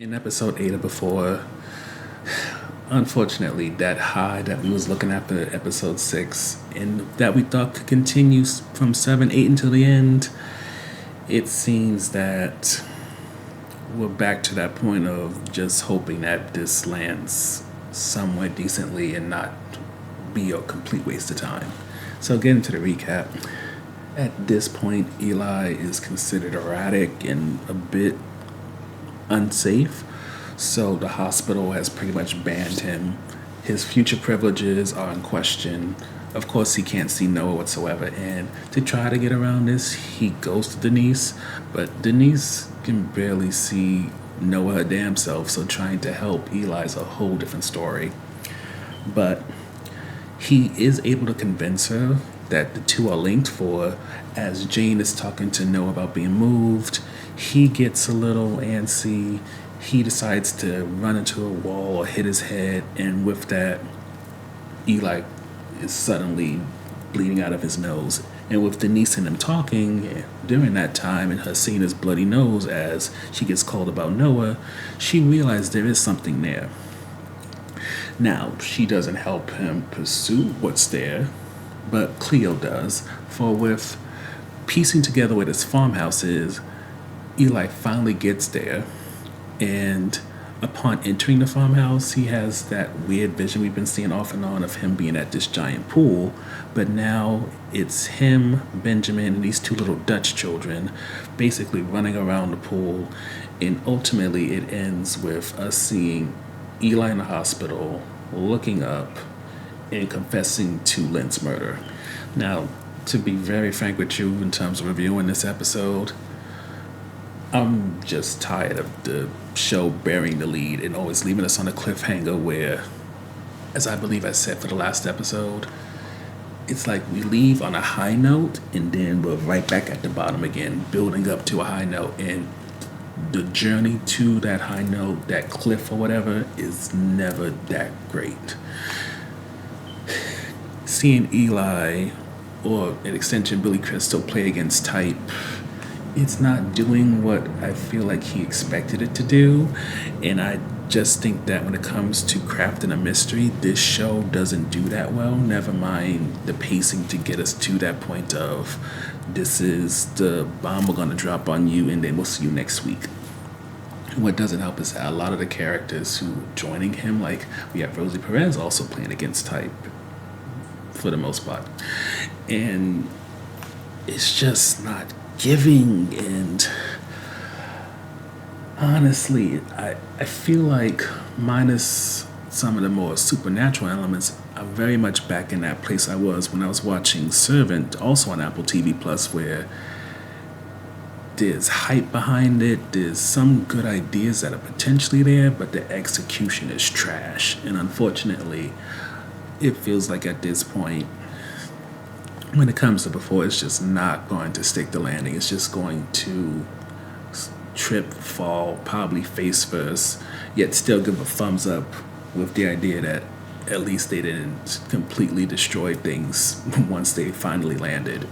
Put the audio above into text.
In episode 8 of Before, unfortunately, that high that we was looking at for episode 6 and that we thought could continue from 7, 8 until the end, it seems that we're back to that point of just hoping that this lands somewhat decently and not be a complete waste of time. So getting to the recap, at this point, Eli is considered erratic and a bit unsafe, so the hospital has pretty much banned him. His future privileges are in question. Of course, he can't see Noah whatsoever, and to try to get around this, he goes to Denise, but Denise can barely see Noah her damn self, so trying to help Eli is a whole different story. But he is able to convince her that the two are linked, for as Jane is talking to Noah about being moved, he gets a little antsy. He decides to run into a wall or hit his head, and with that, Eli is suddenly bleeding out of his nose. And with Denise and him talking during that time and her seeing his bloody nose as she gets called about Noah, she realized there is something there. Now, she doesn't help him pursue what's there, but Cleo does, for with piecing together what his farmhouse is, Eli finally gets there, and upon entering the farmhouse, he has that weird vision we've been seeing off and on of him being at this giant pool, but now it's him, Benjamin, and these two little Dutch children basically running around the pool, and ultimately it ends with us seeing Eli in the hospital, looking up, and confessing to Lynn's murder. Now, to be very frank with you in terms of reviewing this episode, I'm just tired of the show burying the lead and always leaving us on a cliffhanger where, as I believe I said for the last episode, it's like we leave on a high note and then we're right back at the bottom again, building up to a high note, and the journey to that high note, that cliff or whatever, is never that great. Seeing Eli, or an extension Billy Crystal, play against type, it's not doing what I feel like he expected it to do, and I just think that when it comes to crafting a mystery, this show doesn't do that well, never mind the pacing to get us to that point of this is the bomb we're going to drop on you and then we'll see you next week. What doesn't help is that a lot of the characters who are joining him, like we have Rosie Perez also playing against type for the most part, and it's just not giving. And honestly, I feel like minus some of the more supernatural elements, I'm very much back in that place I was when I was watching Servant, also on Apple TV Plus, where there's hype behind it, there's some good ideas that are potentially there, but the execution is trash. And unfortunately, it feels like at this point, when it comes to Before, it's just not going to stick the landing. It's just going to trip, fall, probably face first, yet still give a thumbs up with the idea that at least they didn't completely destroy things once they finally landed.